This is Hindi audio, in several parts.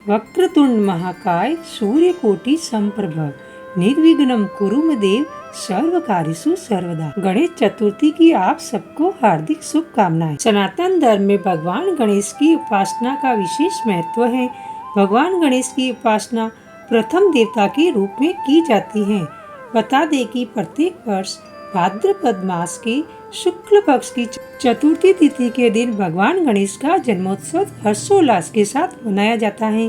वक्रतुंड महाकाय सूर्यकोटि समप्रभ निर्विघ्नं कुरु मे देव सर्व कार्येषु सर्वदा। गणेश चतुर्थी की आप सबको हार्दिक शुभकामनाएं। सनातन धर्म में भगवान गणेश की उपासना का विशेष महत्व है। भगवान गणेश की उपासना प्रथम देवता के रूप में की जाती है। बता दे कि प्रत्येक वर्ष भाद्रपद मास की शुक्ल पक्ष की चतुर्थी तिथि के दिन भगवान गणेश का जन्मोत्सव हर्षोल्लास के साथ मनाया जाता है।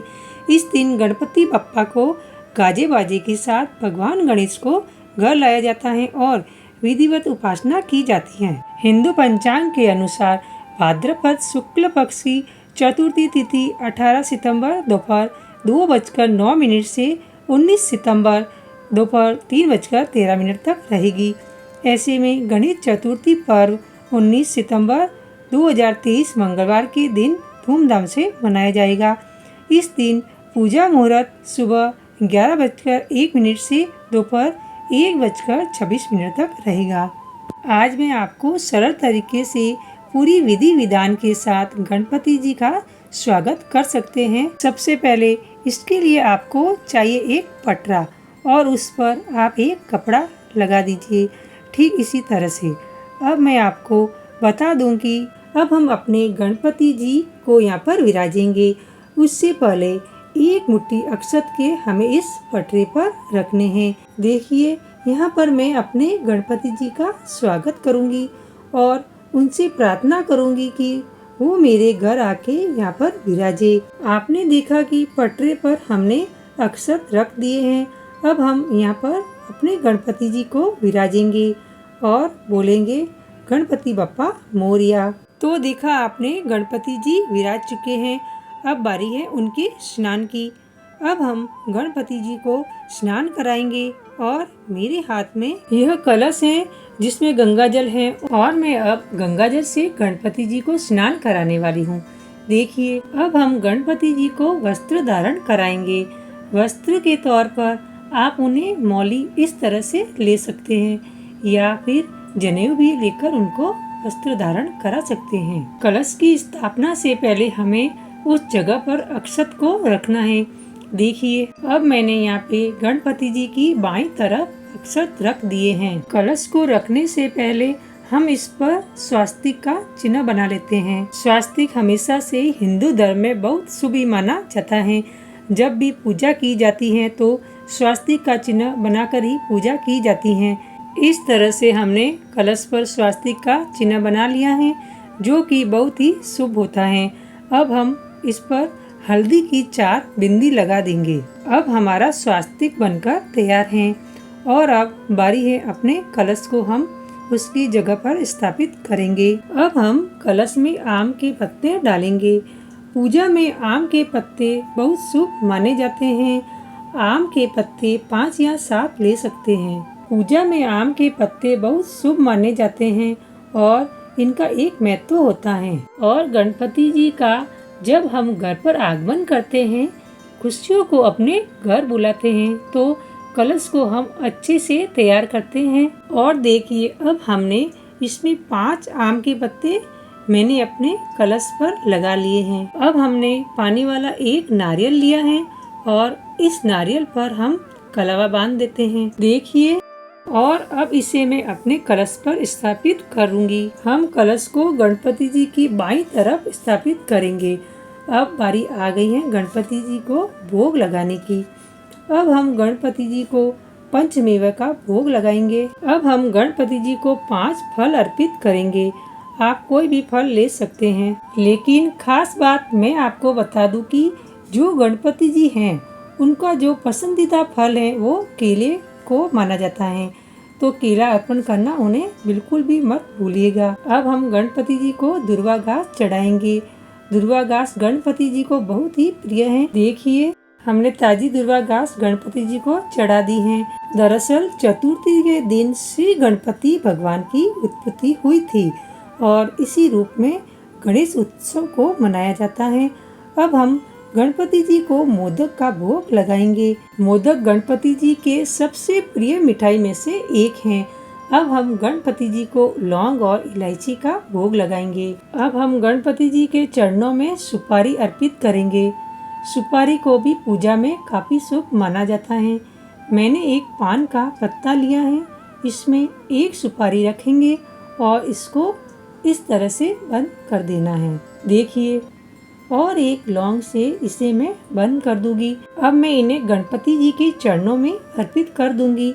इस दिन गणपति बप्पा को गाजे बाजे के साथ भगवान गणेश को घर लाया जाता है और विधिवत उपासना की जाती है। हिंदू पंचांग के अनुसार भाद्रपद शुक्ल पक्ष की चतुर्थी तिथि 18 सितंबर दोपहर 2:09 से 19 सितंबर दोपहर 3:13 तक रहेगी। ऐसे में गणेश चतुर्थी पर्व 19 सितंबर 2023 मंगलवार के दिन धूमधाम से मनाया जाएगा। इस दिन पूजा मुहूर्त सुबह 11:01 से दोपहर 1:26 तक रहेगा। आज मैं आपको सरल तरीके से पूरी विधि विधान के साथ गणपति जी का स्वागत कर सकते हैं। सबसे पहले इसके लिए आपको चाहिए एक पटरा और उस पर आप एक कपड़ा लगा दीजिए। ठीक इसी तरह से अब मैं आपको बता दूं कि अब हम अपने गणपति जी को यहाँ पर विराजेंगे। उससे पहले एक मुट्ठी अक्षत के हमें इस पटरे पर रखने हैं। देखिए यहाँ पर मैं अपने गणपति जी का स्वागत करूँगी और उनसे प्रार्थना करूँगी कि वो मेरे घर आके यहाँ पर विराजे। आपने देखा कि पटरे पर हमने अक्षत रख दिए हैं। अब हम यहाँ पर अपने गणपति जी को विराजेंगे और बोलेंगे गणपति बप्पा मोरिया। तो देखा आपने गणपति जी विराज चुके हैं। अब बारी है उनके स्नान की। अब हम गणपति जी को स्नान कराएंगे और मेरे हाथ में यह कलश है जिसमें गंगा जल है और मैं अब गंगा जल से गणपति जी को स्नान कराने वाली हूँ। देखिए अब हम गणपति जी को वस्त्र धारण कराएंगे। वस्त्र के तौर पर आप उन्हें मौली इस तरह से ले सकते हैं या फिर जनेऊ भी लेकर उनको वस्त्र धारण करा सकते हैं। कलश की स्थापना से पहले हमें उस जगह पर अक्षत को रखना है। देखिए अब मैंने यहाँ पे गणपति जी की बाईं तरफ अक्षत रख दिए हैं। कलश को रखने से पहले हम इस पर स्वास्तिक का चिन्ह बना लेते हैं। स्वास्तिक हमेशा से हिंदू धर्म में बहुत शुभ माना जाता है। जब भी पूजा की जाती है तो स्वास्तिक का चिन्ह बनाकर ही पूजा की जाती है। इस तरह से हमने कलश पर स्वास्तिक का चिन्ह बना लिया है जो कि बहुत ही शुभ होता है। अब हम इस पर हल्दी की 4 बिंदी लगा देंगे। अब हमारा स्वास्तिक बनकर तैयार है और अब बारी है अपने कलश को हम उसकी जगह पर स्थापित करेंगे। अब हम कलश में आम के पत्ते डालेंगे। पूजा में आम के पत्ते बहुत शुभ माने जाते हैं। आम के पत्ते 5 या 7 ले सकते हैं। पूजा में आम के पत्ते बहुत शुभ माने जाते हैं और इनका एक महत्व होता है। और गणपति जी का जब हम घर पर आगमन करते हैं, खुशियों को अपने घर बुलाते हैं, तो कलश को हम अच्छे से तैयार करते हैं। और देखिए अब हमने इसमें 5 आम के पत्ते मैंने अपने कलश पर लगा लिए हैं। अब हमने पानी वाला एक नारियल लिया है और इस नारियल पर हम कलवा बांध देते हैं। देखिए और अब इसे मैं अपने कलश पर स्थापित करूंगी। हम कलश को गणपति जी की बाईं तरफ स्थापित करेंगे। अब बारी आ गई है गणपति जी को भोग लगाने की। अब हम गणपति जी को पंचमेवा का भोग लगाएंगे। अब हम गणपति जी को 5 फल अर्पित करेंगे। आप कोई भी फल ले सकते हैं, लेकिन खास बात मैं आपको बता दूं कि जो गणपति जी हैं उनका जो पसंदीदा फल है वो केले को माना जाता है, तो केला अर्पण करना उन्हें बिल्कुल भी मत भूलिएगा। अब हम गणपति जी को दुर्वा घास चढ़ाएंगे। दुर्वा घास गणपति जी को बहुत ही प्रिय है। देखिए हमने ताजी दुर्वा घास गणपति जी को चढ़ा दी है। दरअसल चतुर्थी के दिन श्री गणपति भगवान की उत्पत्ति हुई थी और इसी रूप में गणेश उत्सव को मनाया जाता है। अब हम गणपति जी को मोदक का भोग लगाएंगे। मोदक गणपति जी के सबसे प्रिय मिठाई में से एक है। अब हम गणपति जी को लौंग और इलायची का भोग लगाएंगे। अब हम गणपति जी के चरणों में सुपारी अर्पित करेंगे। सुपारी को भी पूजा में काफ़ी शुभ माना जाता है। मैंने एक पान का पत्ता लिया है, इसमें एक सुपारी रखेंगे और इसको इस तरह से बंद कर देना है, देखिए। और एक लौंग से इसे मैं बंद कर दूंगी। अब मैं इन्हें गणपति जी के चरणों में अर्पित कर दूंगी।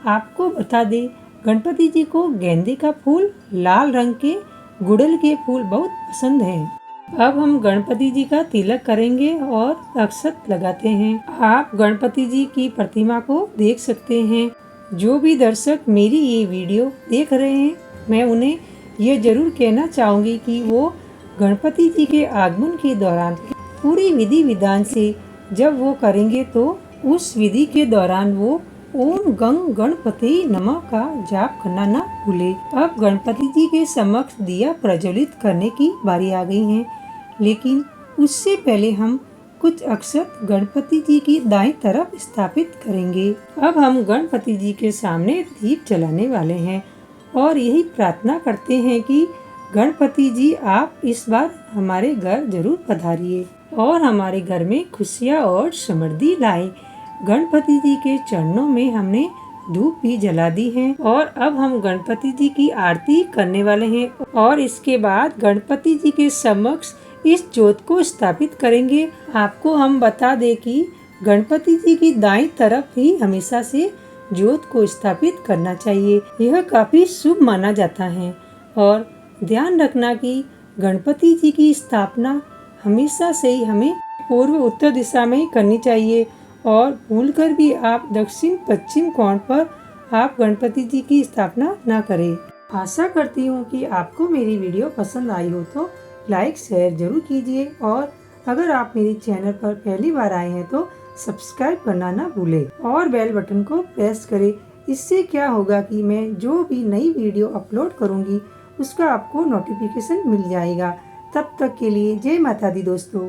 आपको बता दे, गणपति जी को गेंदे का फूल, लाल रंग के गुड़हल के फूल बहुत पसंद हैं। अब हम गणपति जी का तिलक करेंगे और अक्षत लगाते हैं। आप गणपति जी की प्रतिमा को देख सकते हैं। जो भी दर्शक मेरी ये वीडियो देख रहे हैं, मैं उन्हें ये जरूर कहना चाहूँगी कि वो गणपति जी के आगमन के दौरान पूरी विधि विधान से जब वो करेंगे तो उस विधि के दौरान वो ओम गंग गणपति नमः का जाप करना न भूले। अब गणपति जी के समक्ष दिया प्रज्वलित करने की बारी आ गई है, लेकिन उससे पहले हम कुछ अक्षत गणपति जी की दाईं तरफ स्थापित करेंगे। अब हम गणपति जी के सामने दीप जलाने वाले हैं और यही प्रार्थना करते हैं कि गणपति जी आप इस बार हमारे घर जरूर पधारिए और हमारे घर में खुशियाँ और समृद्धि लाए। गणपति जी के चरणों में हमने धूप भी जला दी है और अब हम गणपति जी की आरती करने वाले हैं और इसके बाद गणपति जी के समक्ष इस ज्योत को स्थापित करेंगे। आपको हम बता दें कि गणपति जी की दाईं तरफ ही हमेशा से ज्योत को स्थापित करना चाहिए। यह काफी शुभ माना जाता है और ध्यान रखना कि गणपति जी की स्थापना हमेशा से ही हमें पूर्व उत्तर दिशा में ही करनी चाहिए और भूलकर भी आप दक्षिण पश्चिम कोण पर आप गणपति जी की स्थापना न करें। आशा करती हूँ कि आपको मेरी वीडियो पसंद आई हो तो लाइक शेयर जरूर कीजिए और अगर आप मेरे चैनल पर पहली बार आए हैं तो सब्सक्राइब करना ना भूलें और बेल बटन को प्रेस करें। इससे क्या होगा कि मैं जो भी नई वीडियो अपलोड करूँगी उसका आपको नोटिफिकेशन मिल जाएगा। तब तक के लिए जय माता दी दोस्तों।